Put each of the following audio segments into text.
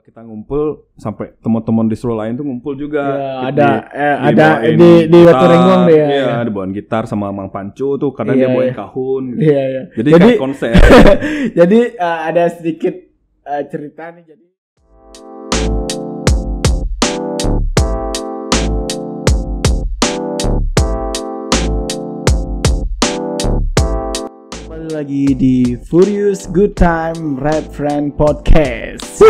kita ngumpul sampai teman-teman di Solo lain tuh ngumpul juga. Ada di Waturenggong deh. Iya, dibawain gitar sama Mang Pancu tuh karena dia bawain kahun. Iya. Jadi kayak konser. Jadi ada sedikit cerita nih jadi. Kembali lagi di Furious Good Time Red Friend Podcast.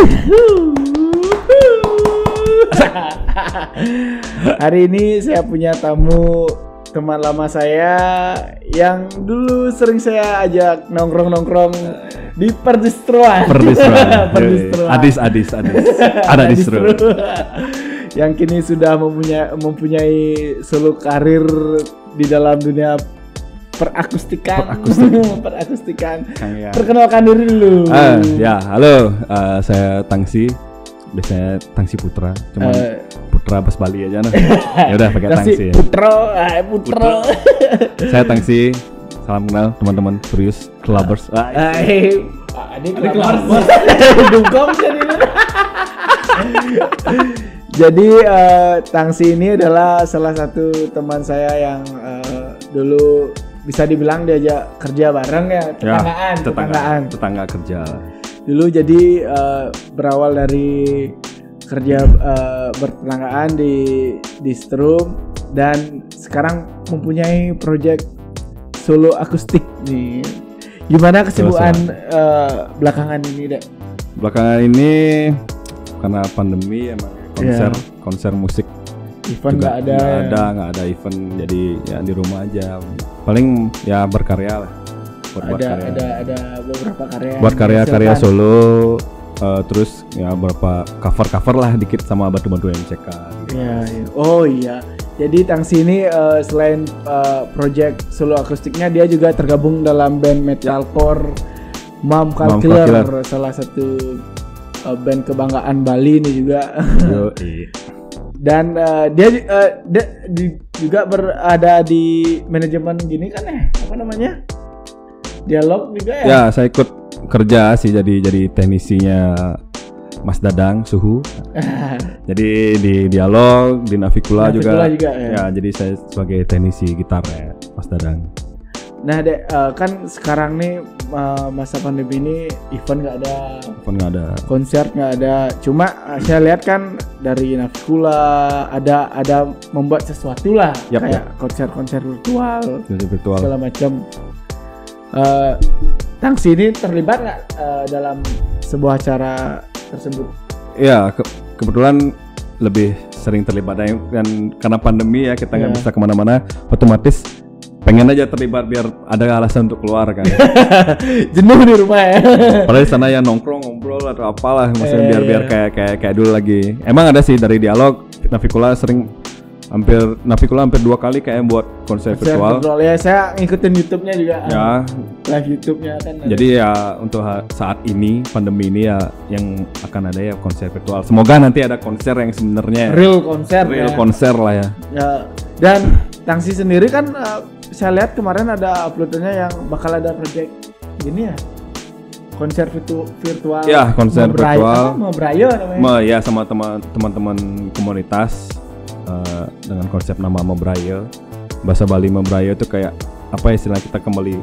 Hari ini saya punya tamu teman lama saya yang dulu sering saya ajak nongkrong di Perdistruan. Adis. Ada distro. Yang kini sudah mempunyai seluruh karir di dalam dunia perakustikan. Perkenalkan diri dulu. Halo, saya Tangsi. Biasanya Tangsi Putra, cuman Putra pas Bali aja nah. Ya udah pakai Tangsi. Putra. Saya Tangsi. Salam kenal teman-teman Furious Clubbers. Ini Clubbers. Dugong jadi Tangsi ini adalah salah satu teman saya yang dulu bisa dibilang diajak kerja bareng ya, tetangga kerja. Dulu jadi berawal dari kerja bertetanggaan di Strum dan sekarang mempunyai project solo akustik nih. Gimana kesibukan belakangan ini, Dek? Belakangan ini karena pandemi emang konser musik event nggak ada event, jadi ya di rumah aja. Paling ya berkarya lah. Ada beberapa karya. Buat karya solo, terus ya beberapa cover lah dikit sama bantu-bantu MCK. Iya. Oh iya. Jadi Tangsi ini selain project solo akustiknya dia juga tergabung dalam band metalcore Mom Killer, salah satu band kebanggaan Bali ini juga. Dan dia juga berada di manajemen gini kan apa namanya? Dialog juga ya? Ya, saya ikut kerja sih jadi teknisinya Mas Dadang Suhu. Jadi di Dialog, di Navikula juga ya. Jadi saya sebagai teknisi gitar ya, Mas Dadang. Nah, Dek, kan sekarang nih masa pandemi ini event nggak ada, konser nggak ada. Cuma saya lihat kan dari Navikula ada membuat sesuatu lah, kayak konser virtual segala macam. Tangsi ini terlibat nggak dalam sebuah acara tersebut? Ya, kebetulan lebih sering terlibat dan karena pandemi ya kita nggak bisa kemana-mana, otomatis pengen aja terlibat biar ada alasan untuk keluar kan. Jenuh di rumah ya. Padahal di sana ya nongkrong, ngobrol atau apalah, maksudnya biar kayak dulu lagi. Emang ada sih dari Dialog, Navikula hampir 2 kali kayak buat konser virtual. Ya, saya ngikutin YouTube-nya juga. Ya, live YouTube-nya kan. Jadi ya untuk saat ini pandemi ini ya yang akan ada ya konser virtual. Semoga nanti ada konser yang sebenarnya real konser lah ya. Ya. Dan Tangsi sendiri kan saya lihat kemarin ada uploadannya yang bakal ada project gini ya. Konser virtual. Ya, konser virtual. Mobrayo namanya. Ya, sama teman-teman komunitas. Dengan konsep nama Mobrayo. Bahasa Bali Mobrayo itu kayak apa istilah kita kembali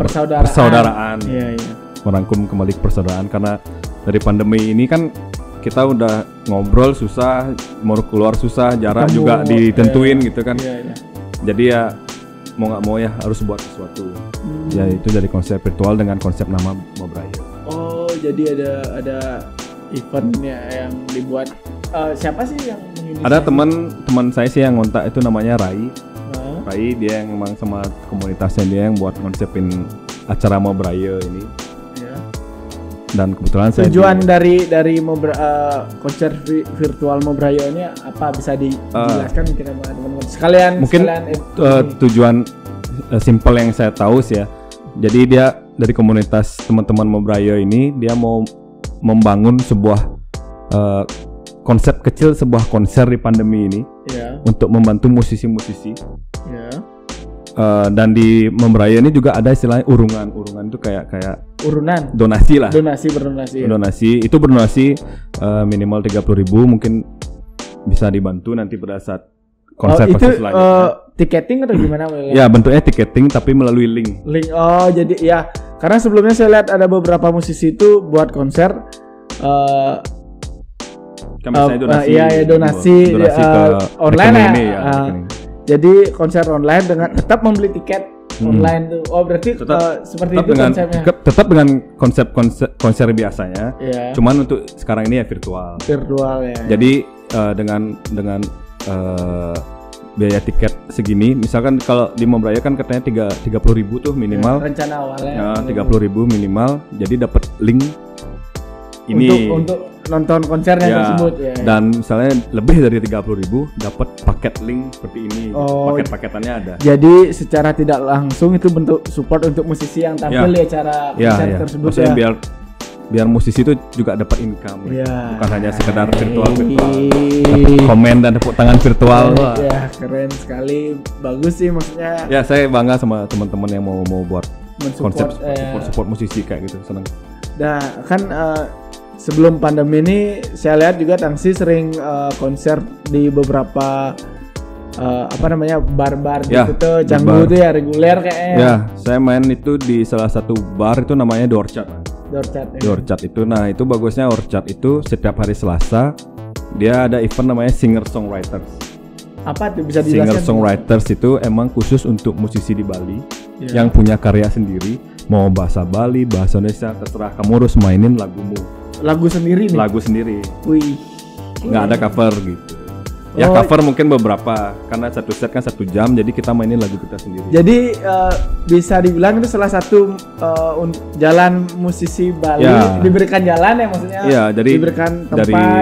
persaudaraan. Iya. Merangkum kembali persaudaraan karena dari pandemi ini kan kita udah ngobrol susah, mau keluar susah, jarak juga ditentuin gitu kan. Iya. Jadi ya mau nggak mau ya harus buat sesuatu. Ya itu dari konsep virtual dengan konsep nama Mobrayo. Oh, jadi ada eventnya yang dibuat. Siapa sih yang menginisiasi? Ada teman saya sih yang ngontak, itu namanya Rai. Rai dia yang memang sama komunitasnya, dia yang buat konsepin acara Mobrayo ini. Ya. Dan kebetulan tujuan dari konser virtual Mobrayo ini apa, bisa dijelaskan mungkin sama teman-teman sekalian? Mungkin tujuan simple yang saya tahu sih ya. Jadi dia dari komunitas teman-teman Mobrayo ini dia mau membangun sebuah konsep kecil, sebuah konser di pandemi ini untuk membantu musisi-musisi. Dan di Mobrayo ini juga ada istilahnya urungan itu kayak urunan. Donasi lah. Berdonasi. Donasi itu berdonasi minimal 30.000 mungkin bisa dibantu nanti pada saat konser itu selanjutnya. Tiketing atau gimana? Ya bentuknya tiketing tapi melalui link. Jadi ya karena sebelumnya saya lihat ada beberapa musisi itu buat konser donasi ke online ya. Jadi konser online dengan tetap membeli tiket online tuh. Oh berarti seperti itu konsepnya. Tetap dengan konsep konser biasanya. Yeah. Cuman untuk sekarang ini ya virtual. Ya. Jadi dengan biaya tiket segini, misalkan kalau di Membraya kan katanya 30.000 tuh minimal. Ya, rencana awalnya. 30.000 minimal. Jadi dapat link ini untuk nonton konsernya tersebut ya. Dan misalnya lebih dari 30.000 dapat paket link seperti ini. Paket-paketannya ada. Jadi secara tidak langsung itu bentuk support untuk musisi yang tampil di acara konser tersebut. Maksudnya biar musisi itu juga dapat income. Bukan hanya sekedar virtual. Komen dan tepuk tangan virtual. Ya, keren sekali. Bagus sih maksudnya. Ya, saya bangga sama teman-teman yang mau buat konsep support musisi kayak gitu. Senang. Nah, kan sebelum pandemi ini saya lihat juga Tangsi sering konser di beberapa bar-bar gitu tuh, Canggu tuh ya reguler kayaknya. Ya, saya main itu di salah satu bar itu namanya Dorchat. Dorchat itu, nah itu bagusnya Dorchat itu setiap hari Selasa dia ada event namanya Singer Songwriters. Apa tuh bisa dijelaskan? Singer Songwriters itu emang khusus untuk musisi di Bali yang punya karya sendiri, mau bahasa Bali, bahasa Indonesia, terserah kamu harus mainin lagumu. Lagu sendiri nih? Lagu sendiri. Wih. Nggak ada cover gitu. Ya cover mungkin beberapa, karena satu set kan 1 jam, jadi kita mainin lagu kita sendiri. Jadi bisa dibilang itu salah satu jalan musisi Bali diberikan jalan ya maksudnya. Iya, jadi diberikan tempat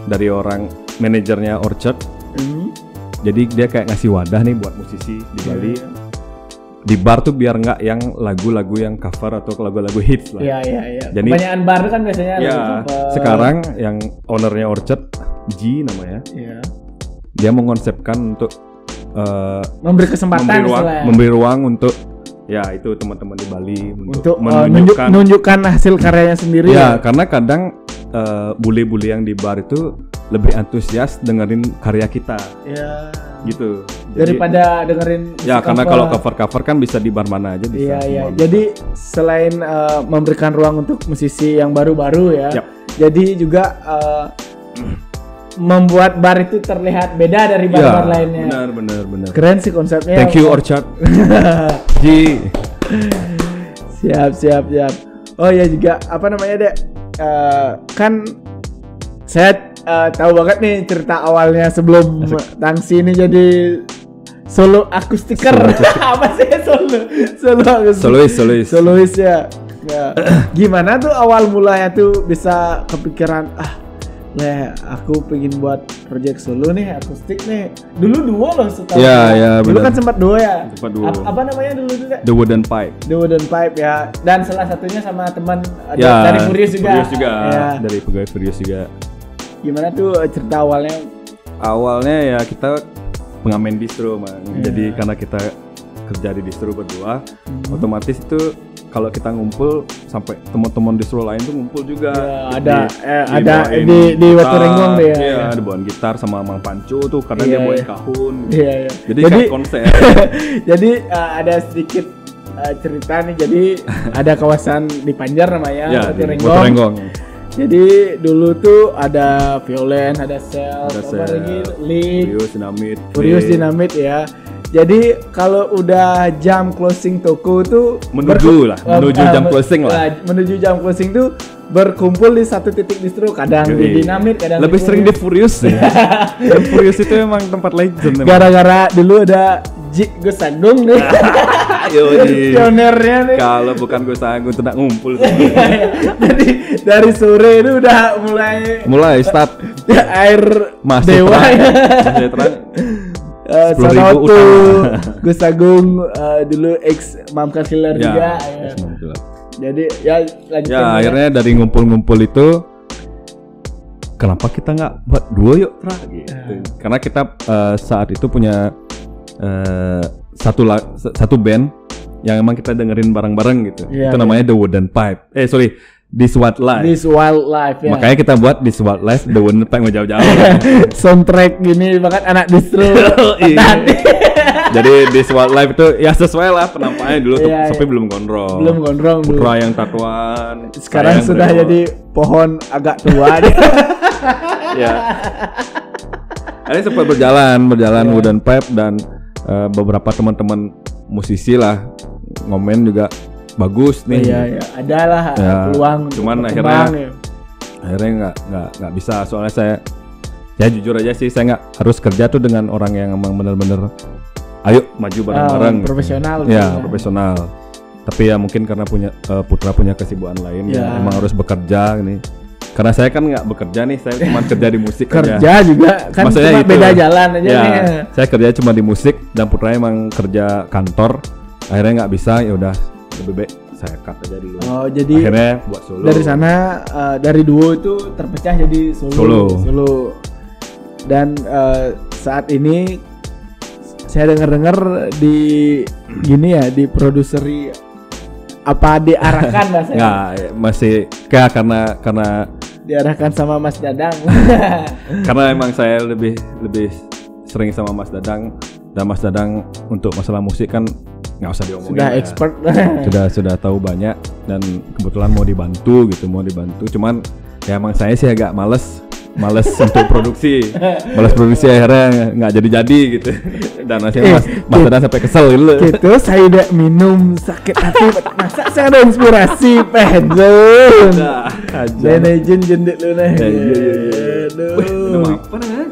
dari orang manajernya Orchard. Jadi dia kayak ngasih wadah nih buat musisi di Bali. Di bar tuh biar nggak yang lagu-lagu yang cover atau lagu-lagu hits lah. Iya. Jadi kebanyakan bar kan biasanya lagu cover. Sekarang yang ownernya Orchard, G namanya. Iya. Dia mengonsepkan untuk memberi kesempatan memberi ruang untuk itu teman-teman di Bali untuk menunjukkan hasil karyanya sendiri. Ya, karena kadang bule-bule yang di bar itu lebih antusias dengerin karya kita. Iya. Gitu. Daripada dengerin karena kalau cover kan bisa di bar mana aja bisa. Iya. Jadi selain memberikan ruang untuk musisi yang baru-baru ya. Jadi juga membuat bar itu terlihat beda dari bar-bar lainnya. Benar. Keren sih konsepnya. Thank you Orchard. Siap. Oh ya juga Dek? Kan saya tahu banget nih cerita awalnya sebelum Tangsi ini jadi solo akustiker. Apa sih solois ya. Gimana tuh awal mulanya tuh bisa kepikiran aku pengen buat project solo nih akustik nih. Dulu duo loh setahu. Iya, dulu kan sempat duo ya. Apa namanya dulu tuh? The Wooden Pipe. The Wooden Pipe ya. Dan salah satunya sama teman dari Furious juga. Dari pegawai Furious juga. Gimana tuh cerita awalnya? Awalnya ya kita pengamen distro, Mang. Jadi karena kita kerja di distro berdua, otomatis itu kalau kita ngumpul sampai teman-teman distro lain tuh ngumpul juga. Ada di Watu Renggong deh. Iya, dibawain gitar sama Mang Panco tuh karena dia bawain kahun. Iya. Jadi kayak konser. Jadi ada sedikit cerita nih. Jadi ada kawasan di Panjar namanya Watu Renggong. Jadi dulu tuh ada Violen, ada Cell, Lead, Furious Dynamit ya. Jadi kalau udah jam closing toko tuh menuju jam closing tuh berkumpul di satu titik distro, kadang di Dynamit, kadang lebih sering di Furious ya. Furious itu emang tempat legend. Gara-gara dulu ada Gus Agung nih. Pionernya nih. Kalau bukan Gus Agung tidak ngumpul. Jadi dari sore itu udah mulai start air masih dewa masih terang. Sonotu Gus Agung dulu ex Mamka Killer juga ya. Jadi akhirnya dari ngumpul-ngumpul itu kenapa kita nggak buat duo yuk gitu. Karena kita saat itu punya satu band yang emang kita dengerin bareng-bareng gitu. Iya, Itu namanya The Wooden Pipe. This Wildlife. This Wildlife ya. Makanya kita buat This Wildlife The Wooden Pipe jauh-jauh. Soundtrack gini banget anak distro. Jadi This Wildlife itu ya sesuai lah penampakannya dulu tuh, tapi belum gondrong. Belum gondrong. Putra yang tatuan. Sekarang sudah jadi pohon agak tua deh. Ya. Ini sempat berjalan Wooden Pipe dan beberapa teman-teman musisi lah ngomen juga bagus nih. Iya, adalah peluang. Cuman akhirnya nggak bisa, soalnya saya jujur aja sih, saya nggak harus kerja tuh dengan orang yang emang bener-bener ayo maju bareng-bareng. Profesional. Ya profesional. Tapi ya mungkin karena Putra punya kesibukan lain ya emang harus bekerja nih. Karena saya kan nggak bekerja nih, saya cuma kerja di musik kerja aja. Juga kan. Maksudnya cuma beda jalan aja nih. Saya kerja cuma di musik dan Putra emang kerja kantor. Akhirnya nggak bisa, ya udah lebih baik saya cut aja dulu. Oh, jadi akhirnya buat solo. Dari sana dari duo itu terpecah jadi solo. Dan saat ini saya dengar di gini ya, di produseri apa diarahkan bahasanya? Nggak, masih karena diarahkan sama Mas Dadang. Karena emang saya lebih sering sama Mas Dadang, dan Mas Dadang untuk masalah musik kan nggak usah diomongin. Sudah expert. sudah tahu banyak, dan kebetulan mau dibantu. Cuman ya emang saya sih agak males untuk produksi. Akhirnya nggak jadi gitu. Dan akhirnya Mas Dadang sampai kesel gitu. Gitu saya udah minum sakit hati. Masa saya ada inspirasi pengen. Dan izin jendek lu nih. Minum apa nih?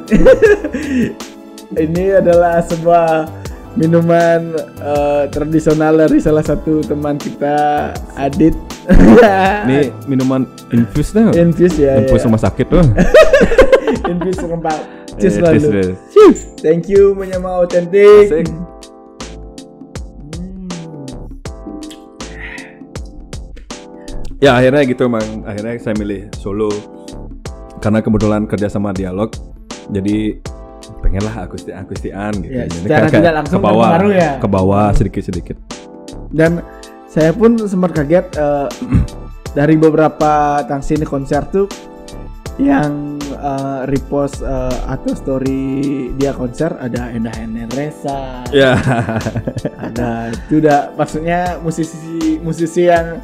Ini adalah sebuah minuman tradisional dari salah satu teman kita, Adit. Ini minuman infus dah. Infus ya. Infus rumah sakit tuh. Infus rempah. Cheers lalu. Cheers. Thank you Menyama Authentic. Ya akhirnya gitu emang. Akhirnya saya milih solo karena kebetulan kerja sama Dialog. Jadi pengenlah akustian gitu. Ya, secara tidak langsung ke bawah sedikit. Dan saya pun sempat kaget dari beberapa tangsi ini konser tuh yang repost atau story dia konser ada Endah Reza. Ya. Ada itu udah maksudnya musisi yang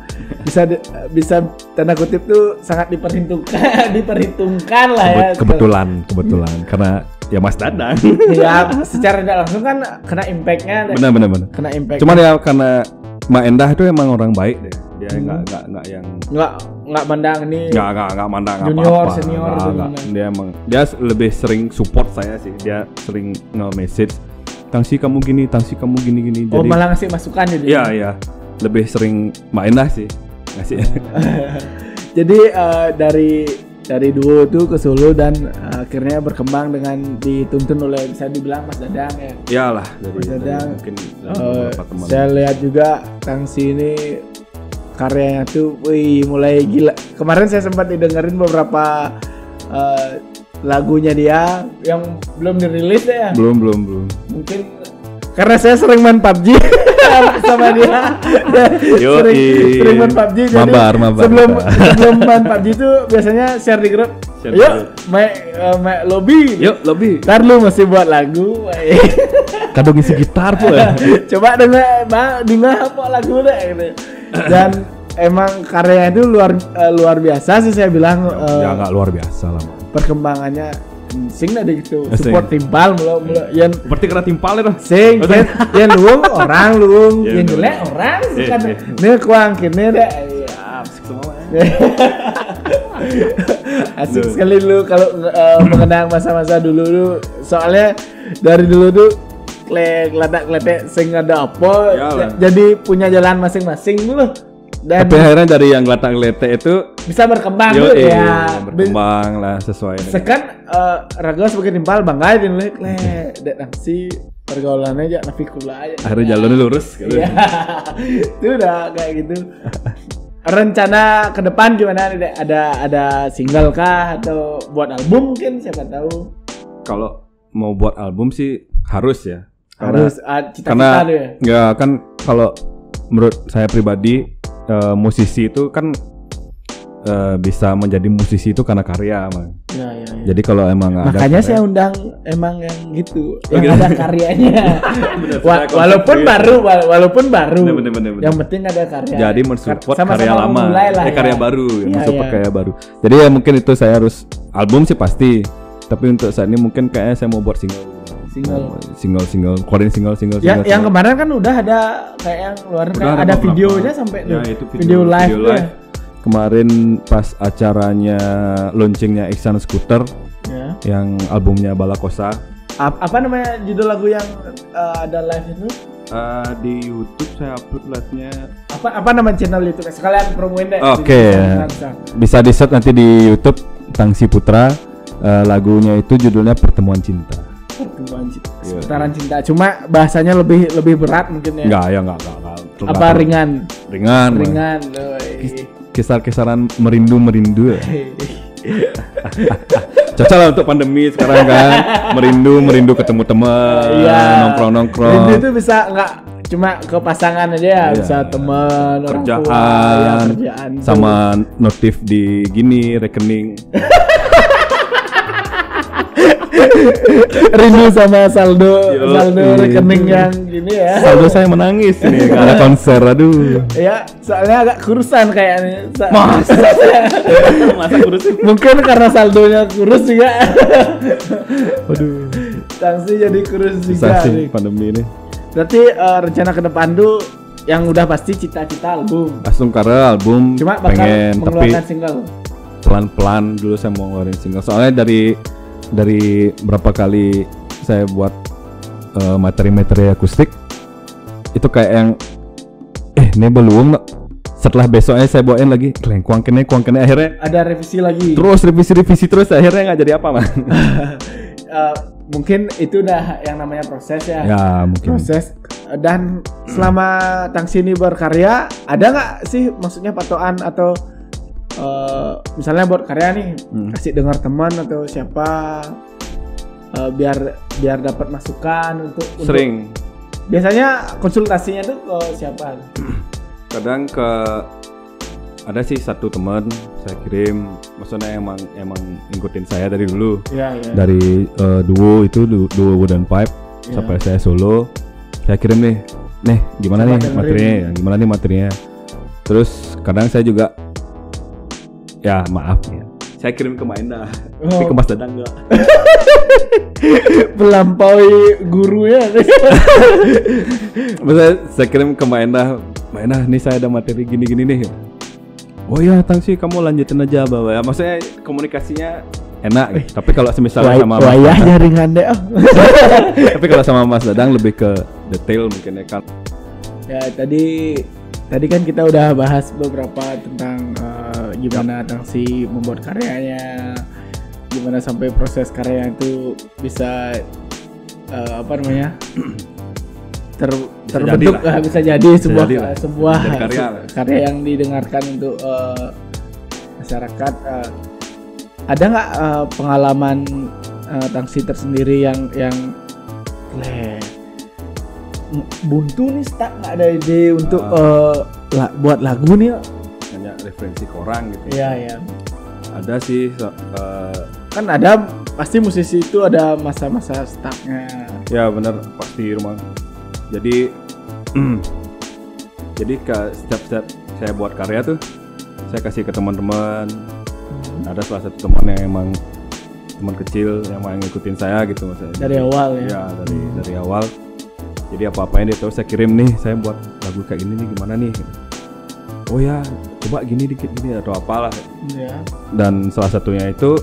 bisa tanda kutip tuh sangat diperhitungkan lah ya. Kebetulan karena ya Mas Dadang. Ya secara tidak langsung kan kena impact-nya. Benar. Kena impact. Cuman ya karena Mak Endah itu emang orang baik deh. Dia nggak yang nggak mandang nih. Nggak mandang junior, apa-apa. Senior. Dia lebih sering support saya sih. Dia sering nge-message, Tangsi kamu gini. Oh, jadi malah ngasih masukan jadi. Iya. Lebih sering Mak Endah sih ngasih. Jadi dari duo itu ke solo dan akhirnya berkembang dengan dituntun oleh bisa dibilang Mas Dadang ya. Iyalah Mas Dadang. Mungkin teman. Saya lihat juga Tangsi ini karyanya tuh mulai gila. Kemarin saya sempat didengerin beberapa lagunya dia yang belum dirilis ya. Belum. Mungkin karena saya sering main PUBG sama dia. sering main PUBG jadi mabar. Sebelum main PUBG itu biasanya share di grup. Yuk, main lobby. Yuk, lobby. Ntar lu masih buat lagu. Kadang ngisi gitar pun. Coba dengar apa lagu deh gitu. Dan emang karyanya itu luar biasa sih saya bilang. Ya nggak luar biasa lah. Perkembangannya sing ada gitu. Support timpal mulu yang seperti kena timpal itu. Sing yang luung orang yang jelek orang kan. Nih kuang kene deh. Asik semua. Asik sekali lu kalau mengenang masa-masa dulu soalnya dari dulu tuh kletek sing ada apa jadi punya jalan masing-masing dulu. Dan tapi akhirnya dari yang geletak-geletek itu bisa berkembang tuh ya. Berkembang lah sesuai dengan. Sekan raga sebagai timpal banggai dan dek nasi pergaulannya aja nafikula aja. Akhirnya jalannya lurus gitu. Iya. Itu udah kayak gitu. Rencana ke depan gimana nih Dek? Ada single kah atau buat album mungkin siapa tahu. Kalau mau buat album sih harus ya. Harus cita-cita tuh ya. Ya kan kalau menurut saya pribadi musisi itu kan bisa menjadi musisi itu karena karya, Mang. Ya. Jadi kalau emang makanya saya undang emang yang gitu, yang ada karyanya. Walaupun baru. Bener. Yang penting ada karya. Jadi mensupport karya lama, karya baru, mensupport karya baru. Jadi ya mungkin itu saya harus album sih pasti. Tapi untuk saat ini mungkin kayaknya saya mau buat single, keluarin single. Yang kemarin kan udah ada kayak yang luar ada videonya sampai ya, tuh. Video live. Kemarin pas acaranya launchingnya Iksan Scooter, yang albumnya Balakosa. Apa namanya judul lagu yang ada live itu? Di YouTube saya upload live-nya. Apa nama channel itu? Sekalian promoin deh. Oke. Bisa di search nanti di YouTube Tangsi Putra. Lagunya itu judulnya Pertemuan Cinta. Seputaran cinta. Cuma bahasanya lebih berat mungkin ya. Enggak. Apa ringan. Kisar-kisaran merindu. Cocok lah untuk pandemi sekarang kan. Merindu ketemu teman, nongkrong. Rindu itu bisa nggak cuma ke pasangan aja ya, bisa teman, kerjaan, sama notif di gini rekening. Rindu sama saldo rekening yang gini ya. Saldo saya menangis nih karena konser, aduh. Ya, soalnya agak kurusan kayaknya. Masa kurus? Mungkin karena saldonya kurus juga. Waduh. Tangsi jadi kurus juga nih pandemi ini. Berarti rencana ke depan tuh yang udah pasti cita-cita album. Langsung karena album. Cuma bakal mengeluarkan single. Pelan-pelan dulu saya mau ngeluarin single. Soalnya dari berapa kali saya buat materi-materi akustik itu kayak yang ini belum. Setelah besoknya saya bawain lagi kuang kene akhirnya ada revisi lagi. Terus revisi terus akhirnya nggak jadi apa, Man. Mungkin itu udah yang namanya proses ya. Ya mungkin. Proses. Dan selama Tangsi ini berkarya ada nggak sih maksudnya patokan atau misalnya buat karya nih kasih dengar teman atau siapa biar dapat masukan untuk sering biasanya konsultasinya tuh ke siapa? Kadang ada sih satu teman saya kirim, maksudnya emang ngikutin saya dari dulu dari duo Wooden Pipe sampai saya solo, saya kirim nih gimana nih materinya, terus kadang saya juga ya maaf ya, saya kirim ke Maindah, tapi ke Mas Dadang enggak. Melampaui gurunya. Maksudnya saya kirim ke Maindah, nih saya ada materi gini nih. Oh ya, Tangsi kamu lanjutin aja bawa ya. Maksudnya komunikasinya enak. Tapi kalau misalnya sama Mas Dadang ringan deh. Tapi kalau sama Mas Dadang lebih ke detail mungkin ya kan. Ya Tadi kan kita udah bahas beberapa tentang gimana Tangsi membuat karyanya, gimana sampai proses karya itu bisa terbentuk bisa jadi sebuah karya yang didengarkan untuk masyarakat. Ada nggak pengalaman Tangsi tersendiri yang buntu nih, stuck nggak ada ide untuk buat lagu nih? Hanya referensi ke orang gitu. Iya. Ada sih. Kan ada pasti musisi itu ada masa-masa stucknya. Ya benar, pasti rumah. Jadi ke setiap saya buat karya tuh saya kasih ke teman-teman. Ada salah satu teman yang emang teman kecil yang mau ngikutin saya gitu maksudnya. Dari awal ya. Ya dari awal. Jadi apa-apain dia tahu saya kirim nih, saya buat lagu kayak gini nih gimana nih. Oh ya, coba gini dikit gini atau apalah. Ya. Dan salah satunya itu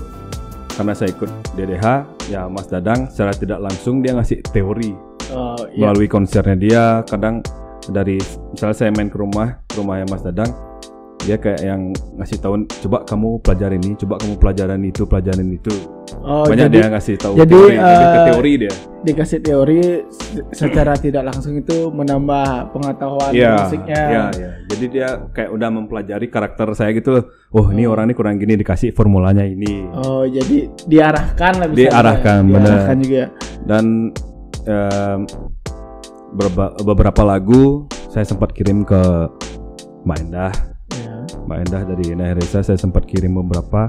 karena saya ikut DDH, ya Mas Dadang secara tidak langsung dia ngasih teori melalui konsernya dia. Kadang dari misalnya saya main ke rumahnya Mas Dadang, dia kayak yang ngasih tahu, coba kamu pelajarin ini, coba kamu pelajarin itu. Banyak dia ngasih tahu teori dia. Dikasih teori secara tidak langsung itu menambah pengetahuan musiknya. Iya. Jadi dia kayak udah mempelajari karakter saya gitu. Oh, ini orang ini kurang gini, dikasih formulanya ini. Oh, jadi diarahkan lah bisa. Diarahkan juga. Dan beberapa lagu saya sempat kirim ke Mbak Endah. Mbak Endah dari Naheresa saya sempat kirim beberapa.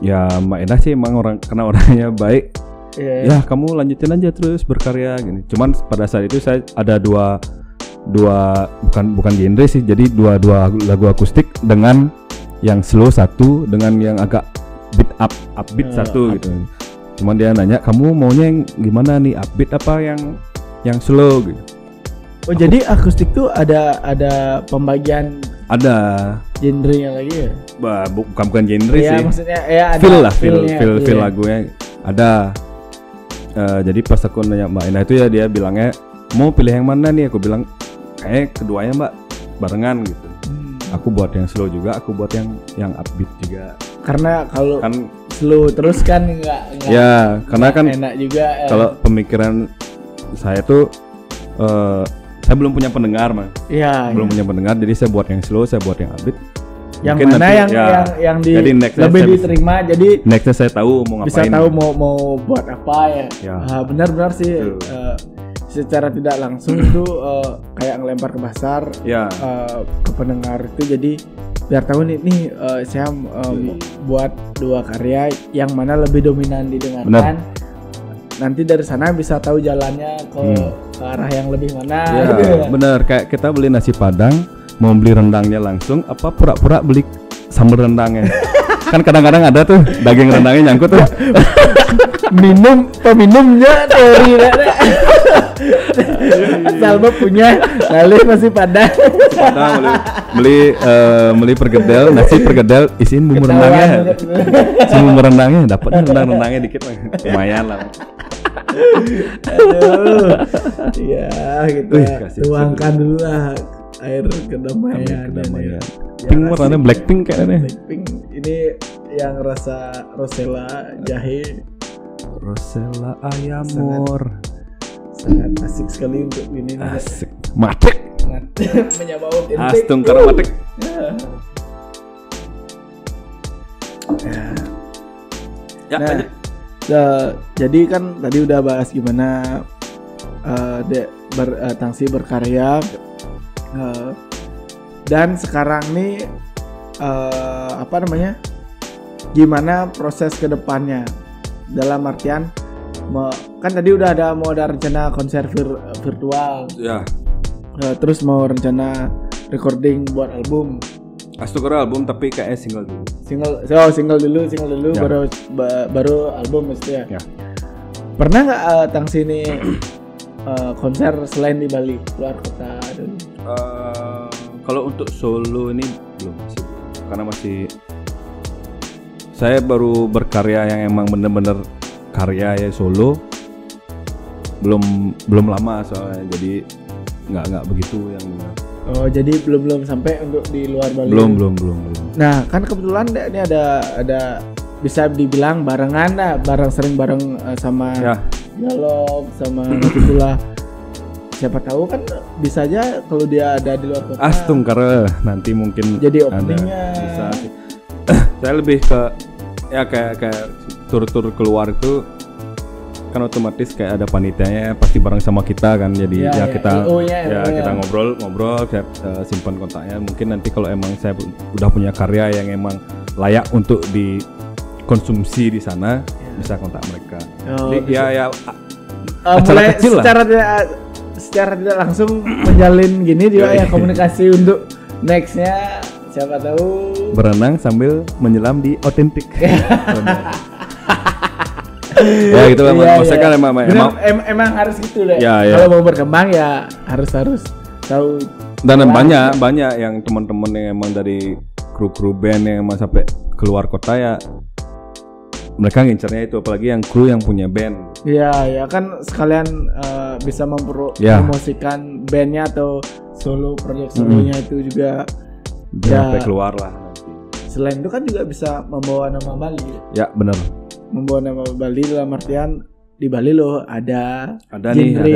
Ya Mbak Endah sih emang karena orangnya baik. Ya kamu lanjutin aja terus berkarya gini. Cuman pada saat itu saya ada dua bukan genre sih, jadi dua lagu akustik dengan yang slow satu, dengan yang agak upbeat satu gitu. Cuman dia nanya, kamu maunya yang gimana nih, upbeat apa yang slow gitu. Oh jadi akustik tuh ada pembagian, ada genrenya lagi ya? Bukan genre sih. Maksudnya ada feel lagunya ada. Jadi pas aku nanya Mbak Ina itu ya dia bilangnya mau pilih yang mana nih, aku bilang keduanya Mbak barengan gitu. Aku buat yang slow juga, aku buat yang upbeat juga. Karena kalau slow terus kan nggak ya karena kan enak juga. Kalau pemikiran saya tuh saya belum punya pendengar mah. Belum punya pendengar, jadi saya buat yang slow, saya buat yang upbeat. Yang mungkin mana nanti, yang lebih diterima, jadi nextnya saya tahu mau ngapain. Bisa tahu mau buat apa ya. Benar-benar sih. Secara tidak langsung itu kayak ngelempar ke pasar, ke pendengar itu, jadi biar tahu nih saya buat dua karya yang mana lebih dominan didengarkan. Nanti dari sana bisa tahu jalannya ke arah yang lebih mana. Bener, kayak kita beli nasi Padang mau beli rendangnya langsung apa pura-pura beli sambal rendangnya. Kan kadang-kadang ada tuh daging rendangnya nyangkut tuh. Peminumnya teori asal punya lalu masih Padang beli pergedel, nasi pergedel isiin bumbu rendangnya. Bumbu rendangnya dapat rendangnya dikit lumayan lah. Ya kita tuangkan dulu lah air kedamaian. Pink warnanya Blackpink kayaknya. Blackpink ini yang rasa rosella jahe. Rosella ayamor. Sangat asik sekali untuk ini. Asik. Matik. Menyabaut intik. Astung karo matik. Jadi kan tadi udah bahas gimana Tangsi berkarya, dan sekarang nih gimana proses kedepannya, dalam artian kan tadi udah mau ada rencana konser virtual terus mau rencana recording buat album. Astagfirullah, album tapi kayak single dulu. Single dulu baru album mesti ya. Pernah nggak Tangsi ini konser selain di Bali, keluar kota dulu? Kalau untuk solo ini belum, karena saya baru berkarya yang emang bener-bener karya ya solo belum lama soalnya, jadi nggak begitu yang. Oh jadi belum sampai untuk di luar Bali. Belum. Nah kan kebetulan ini ada bisa dibilang barengan lah, sering bareng sama Dialog sama Nafikula. Siapa tahu kan bisa aja kalau dia ada di luar kota. Astung karena nanti mungkin jadi openingnya bisa sih. Saya lebih ke ya kayak tur keluar itu kan otomatis kayak ada panitianya pasti bareng sama kita kan, jadi kita kita ngobrol saya simpan kontaknya. Mungkin nanti kalau emang saya udah punya karya yang emang layak untuk dikonsumsi di sana bisa kontak mereka. Jadi acara kecil lah. Secara tidak langsung menjalin gini juga ya komunikasi untuk nextnya, siapa tahu berenang sambil menyelam di otentik. Ya gitu lah, maksudnya kan emang harus gitu deh. Kalau mau berkembang ya harus tahu. Dan banyak yang teman-teman yang emang dari kru band yang emang sampai keluar kota ya, mereka ngincernya itu, apalagi yang kru yang punya band. Iya kan sekalian bisa mempromosikan bandnya atau project solonya itu juga. Sampai keluar lah nanti. Selain itu kan juga bisa membawa nama Bali. Ya benar. Membawa nama Bali dalam artian di Bali loh ada ini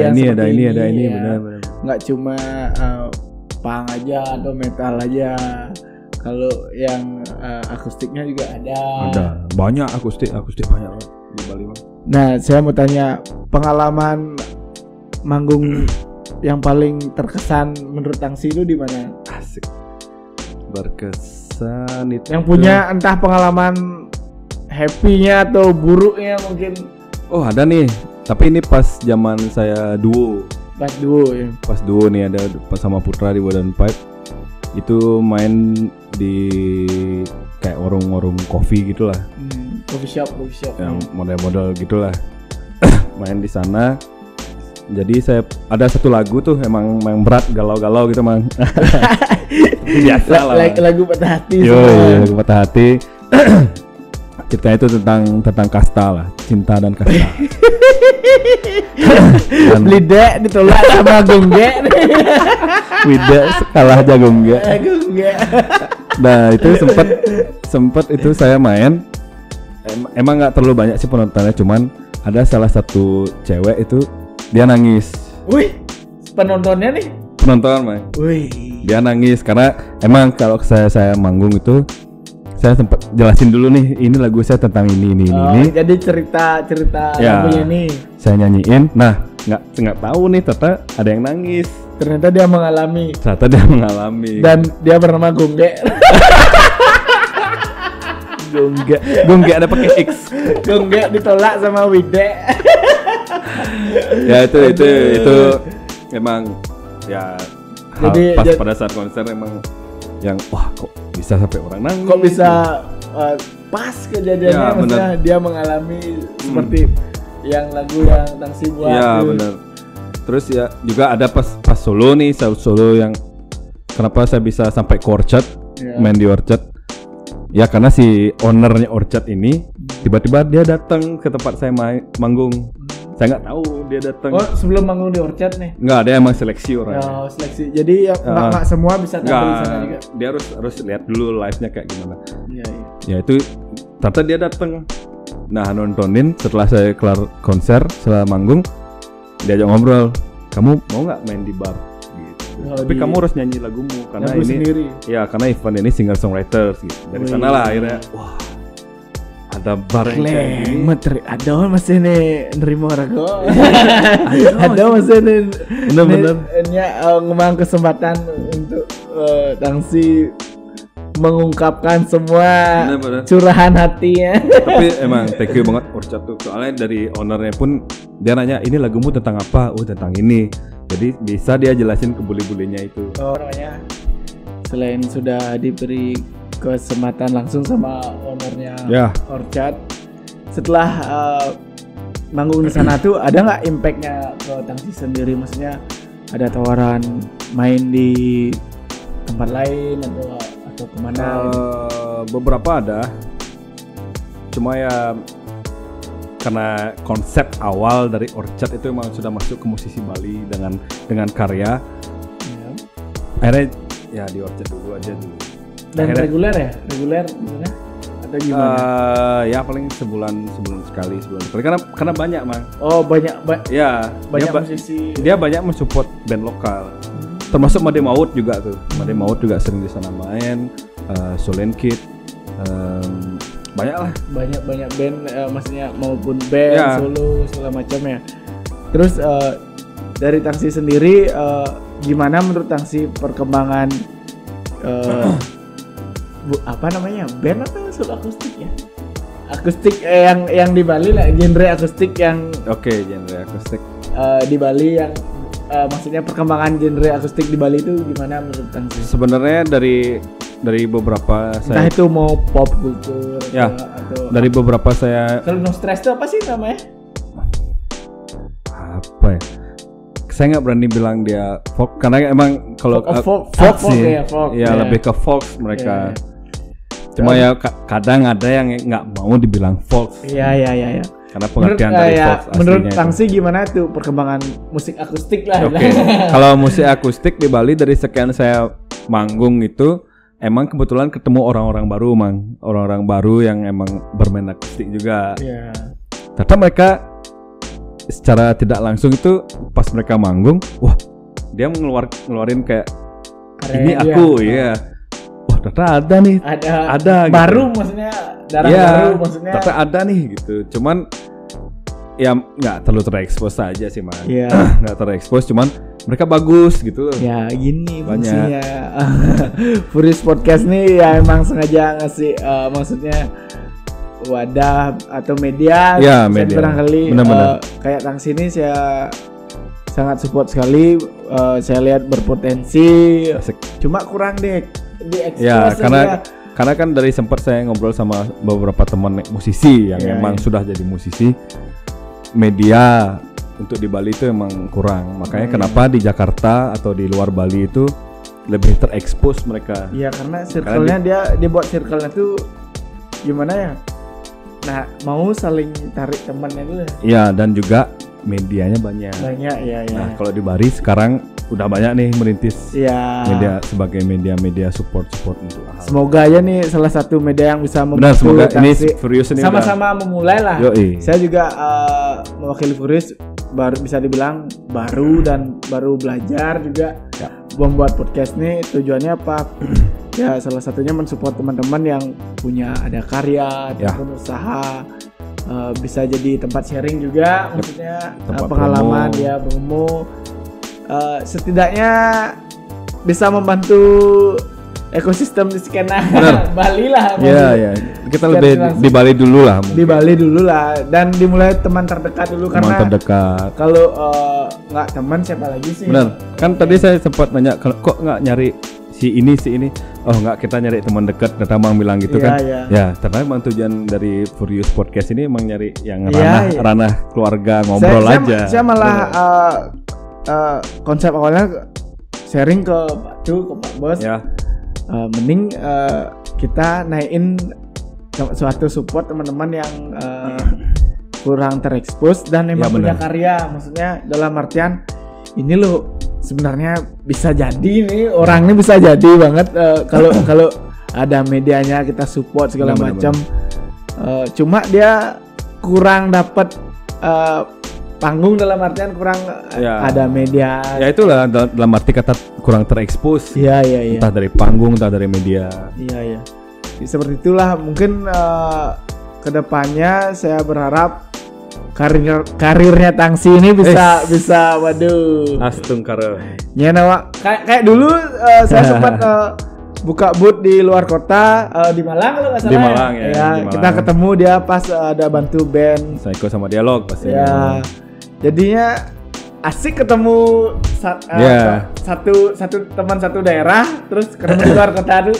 benar. Nggak cuma punk aja atau metal aja. Kalau yang akustiknya juga ada. Banyak akustik banyak di Bali. Nah, saya mau tanya pengalaman manggung yang paling terkesan menurut Tangsi itu di mana? Asik. Berkesan itu. Yang punya entah pengalaman happy-nya atau buruknya mungkin. Oh, ada nih. Tapi ini pas zaman saya duo. Pas duo ya. Pas duo nih ada pas sama Putra di Wadan Pipe. Itu main di kayak warung-warung kopi gitulah. Coffee shop. Yang model-model gitulah. Main di sana. Jadi saya ada satu lagu tuh emang berat galau-galau gitu mang. Biasa lah. Lagu patah hati. Lagu patah hati. Ceritanya itu tentang kasta lah, cinta dan kasta. Lidah ditolak sama Gongge. Wida kalah aja Gongge. Nah itu sempet itu saya main. Emang nggak terlalu banyak sih penontonnya, cuman ada salah satu cewek itu dia nangis. Wih, penontonnya nih? Penonton mah. Wih. Dia nangis karena emang kalau saya manggung itu saya sempat jelasin dulu nih, ini lagu saya tentang ini. Jadi cerita ya, lagunya nih. Saya nyanyiin, nah nggak tahu nih ternyata ada yang nangis. Ternyata dia mengalami. Dan dia bernama Gongge. Gongge ada pakai X. Gongge ditolak sama Wide. Ya itu memang ya. Jadi pada saat konser emang yang wah kok bisa sampai orang nangis. Kok bisa pas kejadiannya ya, maksudnya dia mengalami seperti yang lagu yang Tangsi buat. Ya benar. Terus ya juga ada pas solo nih, solo yang kenapa saya bisa sampai ke Orchard, main di Orchard. Ya karena si ownernya Orchard ini tiba-tiba dia datang ke tempat saya manggung. Saya nggak tahu dia datang. Oh sebelum manggung di Orchard nih? Nggak, dia emang seleksi orangnya. Oh seleksi. Jadi ya nggak semua bisa tampil di sana juga. Dia harus lihat dulu live-nya kayak gimana. Iya. Ya itu ternyata dia datang. Nah nontonin setelah saya kelar konser, setelah manggung, diajak ngobrol. Kamu mau nggak main di bar? Tapi kamu harus nyanyi lagumu karena lagu ini sendiri. Ya karena event ini singer songwriters gitu. Dari sana lah akhirnya wah ada bar yang kayak gini. Ada masih nih nerima rago. Ada masih nih bener ngomong kesempatan untuk Tangsi mengungkapkan semua curahan hatinya. Tapi emang thank you banget Orchard tuh. Soalnya dari ownernya pun dia nanya ini lagumu tentang apa? Oh tentang ini. Jadi bisa dia jelasin ke bule-bulenya itu. Oh namanya selain sudah diberi kesempatan langsung sama ownernya Orchard, setelah manggung di sana tuh ada nggak impactnya ke Tangsi sendiri? Maksudnya ada tawaran main di tempat lain atau kemana? Beberapa ada, cuma ya karena konsep awal dari Orchard itu memang sudah masuk ke musisi Bali dengan karya. Akhirnya ya di Orchard dulu aja dulu. Dan reguler gimana? Atau gimana? Ya paling sebulan sekali karena banyak mang. Oh banyak musisi. Dia banyak mensupport band lokal. Termasuk Made Maut juga tuh. Made Maut juga sering di sana main. Solen Kid. Banyak lah. Banyak band maksudnya maupun band solo segala macam ya. Terus dari Tangsi sendiri gimana menurut Tangsi perkembangan apa namanya band atau solo akustik ya? Akustik yang di Bali lah, genre akustik yang genre akustik di Bali yang maksudnya perkembangan genre akustik di Bali itu gimana menurut Tangsi? Sebenarnya dari beberapa entah itu mau pop kultur atau dari beberapa saya. Kalau No Stress itu apa sih namanya? Apa ya? Saya nggak berani bilang dia folk karena emang kalau folk sih lebih ke folk mereka. Cuma ya kadang ada yang nggak mau dibilang folk. Iya. Karena pengertian dari folk aslinya. Menurut Tangsi gimana tuh perkembangan musik akustik lah? Kalau musik akustik di Bali dari sekian saya manggung itu emang kebetulan ketemu orang-orang baru yang emang bermain akustik juga. Ternyata mereka secara tidak langsung itu pas mereka manggung, wah dia ngeluarin kayak ini aku wah ternyata ada nih, ada baru gitu. Maksudnya baru maksudnya. Ternyata ada nih gitu, cuman ya nggak terlalu terekspos aja sih man. Nggak terekspos, cuman mereka bagus gitu. Ya gini banyak fungsinya. Furious Podcast nih ya emang sengaja ngasih maksudnya wadah atau media. Ya media. Barangkali kayak Tang sini saya sangat support sekali. Saya lihat berpotensi. Asik. Cuma kurang deh diekspos. Ya karena kan dari sempat saya ngobrol sama beberapa teman musisi yang emang sudah jadi musisi, media untuk di Bali itu emang kurang. Makanya kenapa di Jakarta atau di luar Bali itu lebih terekspos mereka. Iya karena circle-nya dia buat circle-nya tuh gimana ya? Nah, mau saling tarik temannya dulu. Iya, dan juga medianya banyak. Banyak, ya. Nah, kalau di Bali sekarang udah banyak nih merintis media sebagai media support untuk hal. Semoga aja nih salah satu media yang bisa membantu. Benar, semoga ini Furious ini sama-sama memulai lah. Yoi. Saya juga mewakili Furious baru bisa dibilang baru belajar juga membuat podcast nih. Tujuannya apa? Ya salah satunya mensupport teman-teman yang punya ada karya ataupun usaha, bisa jadi tempat sharing juga, maksudnya pengalaman dia promo, setidaknya bisa membantu ekosistem di skena Bali lah. Iya. Kita lebih di Bali dulu lah. Mungkin. Di Bali dulu lah dan dimulai teman terdekat dulu karena kalau nggak teman siapa lagi sih? Benar. Kan tadi saya sempat nanya kok nggak nyari si ini. Oh nggak, kita nyari teman dekat. Ternyata Bang bilang gitu kan. Ya ternyata emang tujuan dari Furious Podcast ini emang nyari yang ranah keluarga, ngobrol aja. Saya malah konsep awalnya sharing ke Pak Bos. Ya. Mending kita naikin suatu support teman-teman yang kurang terekspos dan emang punya karya, maksudnya dalam artian ini loh sebenarnya bisa jadi nih orang ini bisa jadi banget kalau ada medianya kita support segala macam. Cuma dia kurang dapat panggung dalam artian kurang ada media. Ya itulah dalam arti kata kurang terekspos. Iya. Entah dari panggung, entah dari media. Iya. Seperti itulah mungkin kedepannya saya berharap karirnya Tangsi ini bisa waduh. Astung karir. Ya nawa kayak dulu saya sempat buka booth di luar kota di Malang kalau nggak salah. Di Malang ya. Di Malang. Kita ketemu dia pas ada bantu band. Psycho sama Dialog pasti. Ya. Jadinya asik ketemu satu teman satu daerah terus ketemu di luar kota tuh.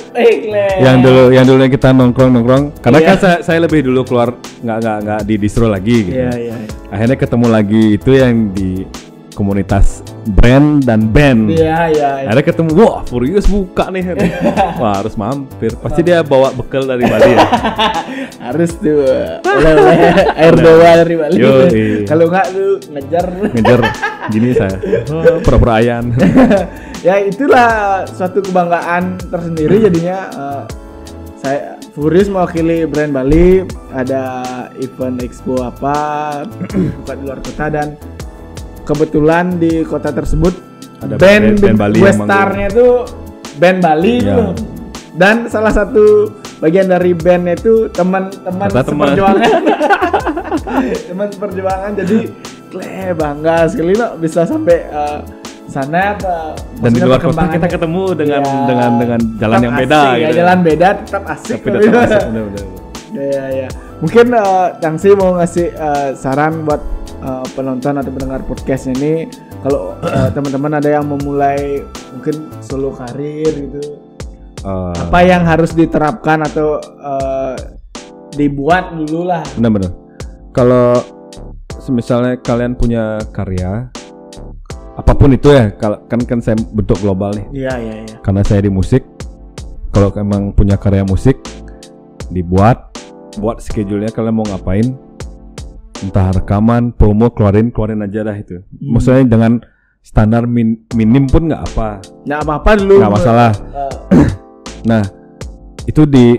Yang dulu kita nongkrong karena kan saya lebih dulu keluar nggak di distro lagi gitu. Iya. Akhirnya ketemu lagi itu yang di komunitas brand dan band. Iya. Akhirnya ketemu, wah Furious buka nih. Wah harus mampir. Pasti dia bawa bekal dari Bali ya. Harus tuh oleh air doa dari Bali. Kalau nggak lu ngejar gini saya. Pura-pura ayan. Ya itulah suatu kebanggaan tersendiri jadinya. Saya Furious mewakili brand Bali, ada event expo buka di luar kota dan kebetulan di kota tersebut ada band Bali Westarnya tuh band Bali tuh. Dan salah satu bagian dari bandnya itu teman-teman seperjuangan. Teman seperjuangan, jadi bangga sekali loh bisa sampai sana dan di luar kota kita ketemu dengan jalan yang beda asik, gitu. Jalan beda tetap asik. Tapi tetap asik benar. Ya. Mungkin Tangsi mau ngasih saran buat penonton atau pendengar podcast ini, kalau teman-teman ada yang memulai mungkin solo karir gitu, apa yang harus diterapkan atau dibuat dulu lah. Benar. Kalau misalnya kalian punya karya apapun itu ya, kan saya bentuk global nih. Iya. Karena saya di musik, kalau emang punya karya musik buat schedule-nya kalian mau ngapain. Entah rekaman, promo, keluarin aja dah itu. Maksudnya dengan standar minim pun nggak apa-apa dulu. Nggak masalah. Nah, itu di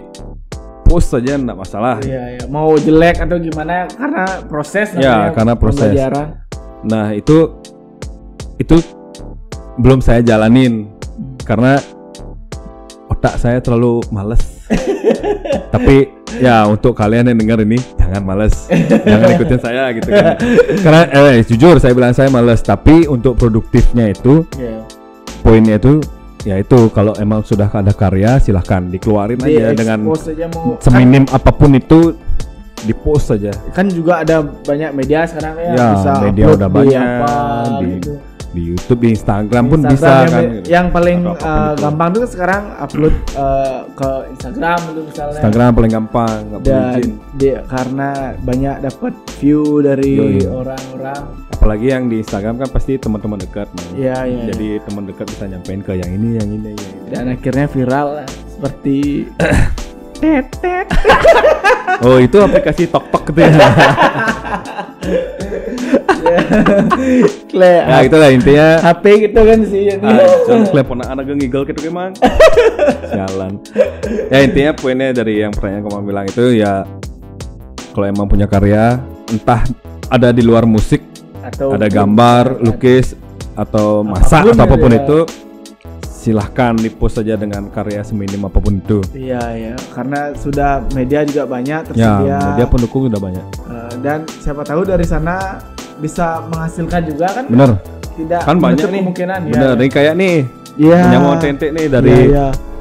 post saja nggak masalah. Iya. Mau jelek atau gimana karena proses. Karena proses. Nah itu belum saya jalanin karena otak saya terlalu males. Tapi Ya untuk kalian yang dengar ini jangan males, jangan ikutin saya gitu kan. Karena jujur saya bilang saya males, tapi untuk produktifnya itu poinnya itu ya itu kalau emang sudah ada karya silahkan dikeluarin aja dengan seminim apapun itu di post saja. Kan juga ada banyak media sekarang ya bisa media udah banyak gitu. Di YouTube, di Instagram pun bisa kan. Yang paling gampang tuh sekarang upload ke Instagram itu misalnya. Instagram paling gampang, nggak perlu izin. Karena banyak dapat view dari orang-orang. Apalagi yang di Instagram kan pasti teman-teman dekat. Iya. Jadi teman dekat bisa nyampein ke yang ini. Dan akhirnya viral lah, seperti tetet. Oh itu aplikasi TokTok gitu ya. Ya itulah intinya HP gitu kan sih jangan telepon anak ngigel gitu emang sialan. Ya intinya poinnya dari yang pertanyaan kamu bilang itu ya kalau emang punya karya entah ada di luar musik atau ada gambar, lukis atau masak atau apapun itu silahkan dipost saja dengan karya seminim apapun itu. Iya karena sudah media juga banyak tersedia. Ya media pendukung sudah banyak. Dan siapa tahu dari sana bisa menghasilkan juga kan? Bener. Tidak kan banyak nih kemungkinan. Bener. Nih kayak nih. Punya mau tentek nih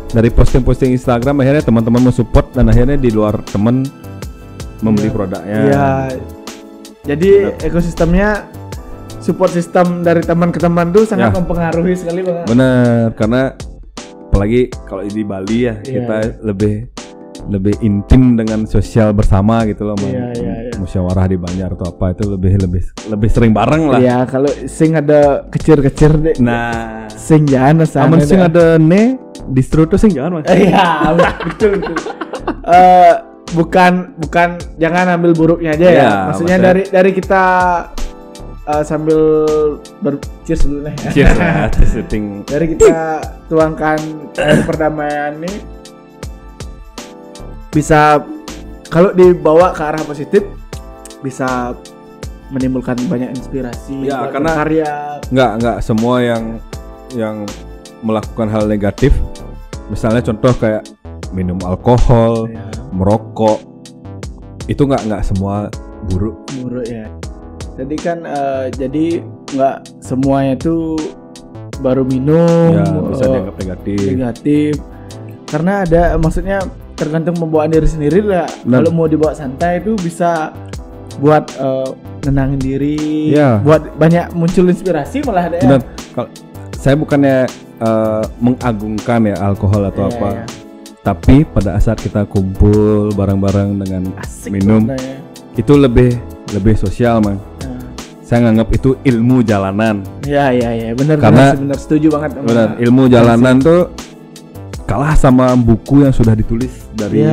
dari posting-posting Instagram akhirnya teman-teman mensupport dan akhirnya di luar teman membeli produknya. Iya. Jadi ekosistemnya support sistem dari teman ke teman tuh sangat mempengaruhi sekali banget. Bener, karena apalagi kalau di Bali ya kita lebih intim dengan sosial bersama gitu loh, musyawarah di Banjar atau apa itu lebih sering bareng lah. Iya, kalau sing ada kecir-kecir deh. Nah, sing jangan sana. Amun sing ada ne distro tuh sing jangan mas. Iya, betul. Bukan jangan ambil buruknya aja ya. Maksudnya dari kita sambil cheers dulu nih. Cheers lah, setting. Dari kita tuangkan air perdamaian nih bisa kalau dibawa ke arah positif bisa menimbulkan banyak inspirasi. Ya karena karya. Nggak semua yang melakukan hal negatif. Misalnya contoh kayak minum alkohol, merokok, itu nggak semua buruk ya. Jadi kan jadi nggak semuanya itu baru minum bisa dianggap negatif. Karena ada maksudnya tergantung pembawaan diri sendiri lah. Kalau mau dibawa santai itu bisa buat nenangin diri, buat banyak muncul inspirasi malah ada. Benar. Kalau saya bukannya mengagungkan ya alkohol atau apa. Tapi pada saat kita kumpul bareng-bareng dengan minum itu lebih sosial, Mang. Saya nganggap itu ilmu jalanan. Iya, benar. Karena benar setuju banget. Benar, ilmu jalanan tuh kalah sama buku yang sudah ditulis dari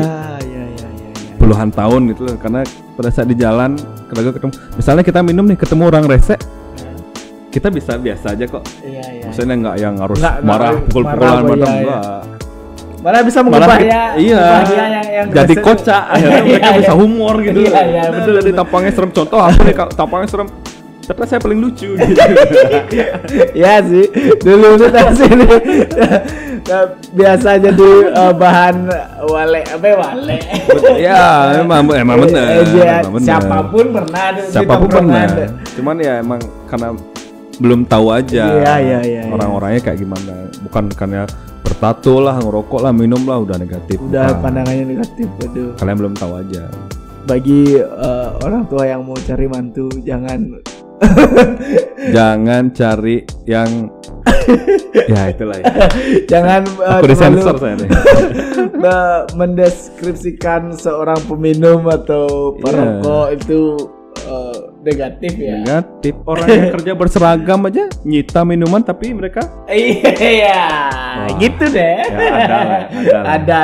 puluhan tahun gitu loh. Karena pada saat di jalan ketemu, misalnya kita minum nih ketemu orang rese, kita bisa biasa aja kok. Maksudnya nggak yang harus marah, pukul-pukulan, malah bisa mengubah dia yang jadi kocak. Akhirnya mereka bisa humor gitu. Betul. Jadi tampangnya serem. Contoh aku nih tampangnya serem, ternyata saya paling lucu gitu. Iya sih, dulu tuh sini biasa jadi bahan wale. Ya memang benar. Siapapun pernah. Cuman ya emang karena belum tahu aja orang-orangnya kayak gimana. Bukan karena bertato lah, ngerokok lah, minum lah udah negatif. Udah pandangannya negatif. Aduh. Kalian belum tahu aja. Bagi orang tua yang mau cari mantu jangan cari yang ya itulah ya. Jangan aku disensor saya nih. Mendeskripsikan seorang peminum atau perokok itu negatif ya. Negatif. Orang yang kerja berseragam aja nyita minuman tapi mereka gitu deh. Ada.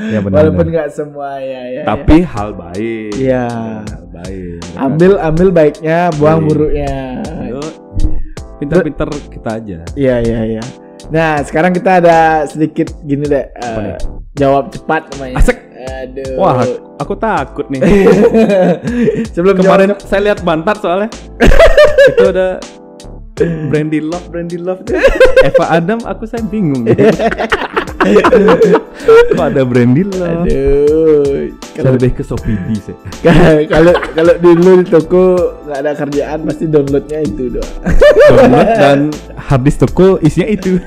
Ya, walaupun nggak semua ya. Tapi hal baik. Iya. Hal baik. Ambil baiknya, buang buruknya. Pintar-pintar kita aja. Iya. Nah, sekarang kita ada sedikit gini deh. Jawab cepat namanya. Asik. Aduh. Wah, aku takut nih. Sebelum kemarin saya lihat Bantar soalnya. Itu ada Brandy Love. Eva Adam, saya bingung. Kok ada Brandilo? Aduh. Saya lebih ke Shopee sih. Kalau dulu di toko nggak ada kerjaan pasti downloadnya itu doang. Download dan harddisk toko isinya itu.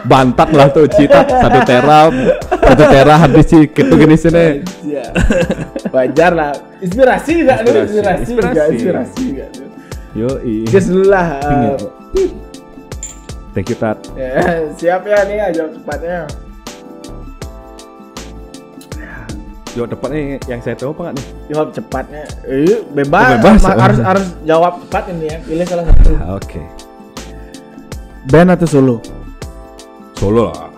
Bantat lah tuh cita 1 tera harddisk gitu gini sini. Wajar lah. Inspirasi juga. Yo, Guys dulu lah. Thank you Tat. Siap ya nih jawab cepatnya. Jawab cepatnya yang saya tahu apa nggak nih? Jawab cepatnya. Bebas. Harus jawab cepat ini ya. Pilih salah satu. Oke. Band atau solo? Solo lah.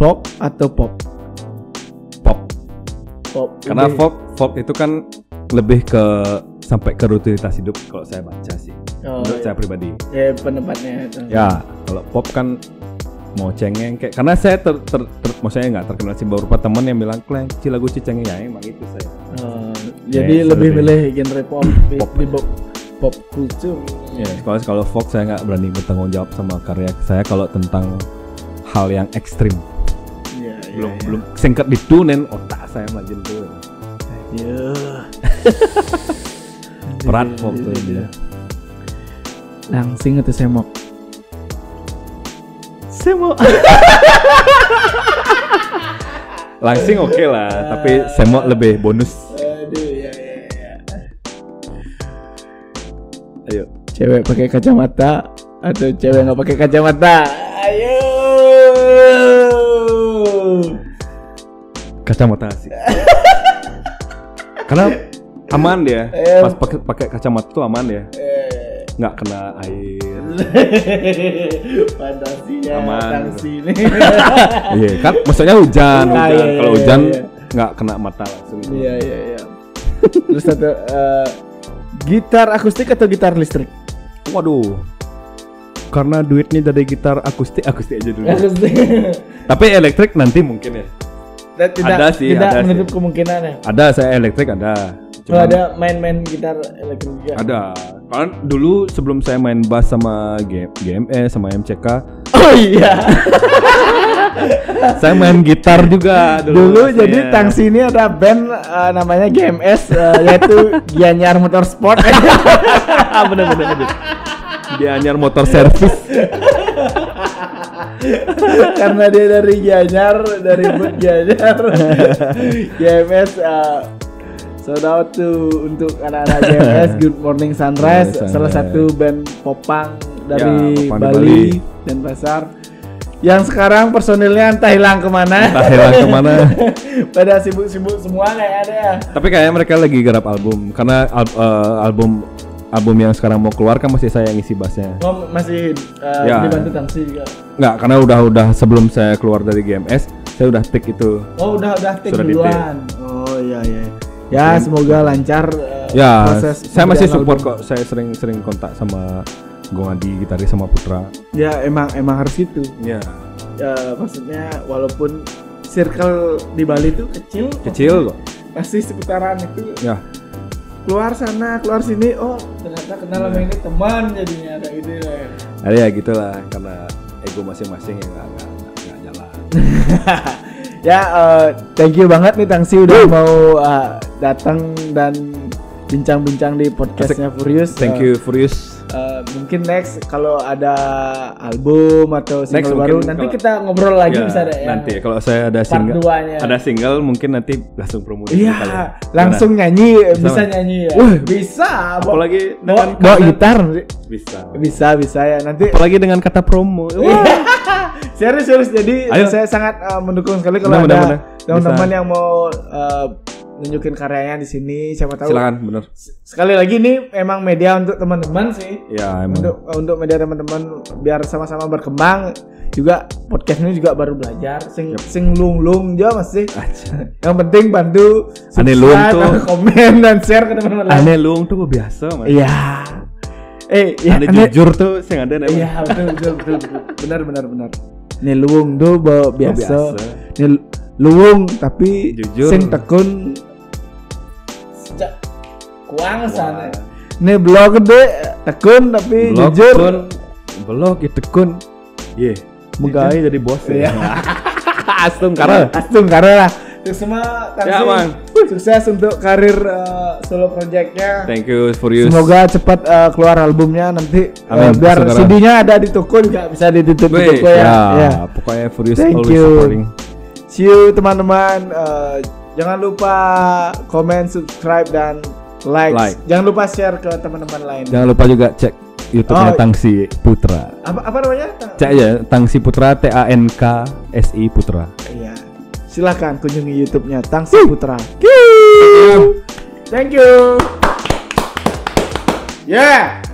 Folk atau pop? Pop. Karena folk itu kan lebih ke sampai ke rutinitas hidup kalau saya baca sih. Menurut saya pribadi. Ya pendapatnya itu. Ya, kalau pop kan mau cengeng kayak karena saya maksudnya nggak terkenal sih beberapa teman yang bilang kleng lagu cengeng ya emang itu saya. Jadi lebih milih genre pop di pop culture. Ya, kalau folk saya nggak berani bertanggung jawab sama karya saya kalau tentang hal yang ekstrim. Belum singkat ditunen otak saya majin tuh. Berat folk tuh dia. Langsing atau semok? Semok. Langsing oke lah, tapi semok lebih bonus. Aduh ya. Ayo. Cewek pakai kacamata atau cewek nggak pakai kacamata? Ayo. Kacamata sih. Karena aman dia. Pas pakai kacamata tuh aman dia. Nggak kena air. Fantasinya aman. Sini. Iya kan, maksudnya hujan. Kalau hujan nggak kena mata langsung. Iya. Terus satu gitar akustik atau gitar listrik? Waduh. Karena duitnya dari gitar akustik aja dulu. Akustik. Tapi elektrik nanti mungkin ya. Tidak menutup kemungkinannya. Ada, saya elektrik ada. Kalau ada main gitar elektrik juga. Ada. Karena dulu sebelum saya main bass sama GMS sama MCK. Oh iya. Saya main gitar juga dulu jadi Tangsi ini ada band namanya GMS yaitu Gianyar Motorsport. Bener. Gianyar Motor Service. Karena dia dari Gianyar, dari Bud Gianyar. GMS shout out tuh untuk anak-anak GMS Good Morning Sunrise, salah satu band popang dari Bali dan Pasar. Yang sekarang personilnya entah hilang kemana. Pada sibuk-sibuk semua kayaknya. Tapi kayaknya mereka lagi garap album karena album yang sekarang mau keluar kan masih saya yang isi bassnya. Oh masih dibantu Tangsi juga? Enggak, karena udah sebelum saya keluar dari GMS saya udah take itu. Oh udah take duluan. Oh iya. Ya semoga lancar proses. Saya masih support kok. Saya sering kontak sama Gong Adi, gitaris sama Putra. Ya emang harus gitu. Ya maksudnya walaupun circle di Bali itu kecil kok. Pasti seputaran itu. Ya. Keluar sana, keluar sini, oh ternyata kenal sama ini teman jadinya ada ide lah. Ada ya gitulah karena ego masing-masing yang nggak jalan. Ya thank you banget nih Tangsi udah mau datang dan bincang-bincang di podcastnya Furious. Thank you Furious. Mungkin next kalau ada album atau single baru nanti kita ngobrol lagi bisa deh ya. Nanti kalau saya ada single mungkin nanti langsung promo. Iya, langsung nyanyi bisa nyanyi ya. Bisa. Apalagi dengan bawa gitar bisa ya nanti. Apalagi dengan kata promo. Serius jadi saya sangat mendukung sekali kalau ada teman-teman yang mau nunjukin karyanya di sini, siapa tahu. Silakan, bener. Sekali lagi ini emang media untuk teman-teman sih. Ya, emang. Untuk media teman-teman biar sama-sama berkembang. Juga podcast ini juga baru belajar. Sing lung aja masih. Yang penting bantu subscribe, komen dan share ke teman-teman lain. Ane lung tuh biasa, Mas. Iya. Ane jujur tuh sing ada namanya. Iya, betul. Benar. Nih luwung tuh biasa. Nih luwung tapi jujur. Sing tekun kuang sana. Nih blog gede tekun tapi jujur. belok itu kun. Muga aja jadi bos ya. Astung karena lah. Itu semua Tangsi. Sukses untuk karir solo projectnya. Thank you for you. Semoga cepat keluar albumnya nanti. Biar CD-nya ada di toko juga bisa dititip di toko ya. Pokoknya for you always supporting. See you teman-teman. Jangan lupa komen, subscribe dan like. Jangan lupa share ke teman-teman lain. Jangan lupa juga cek YouTube-nya Tangsi Putra. Apa namanya? Cek aja Tangsi Putra, TANKSI Putra. Iya. Silahkan kunjungi YouTube-nya Tangsi Putra. Thank you. Yeah.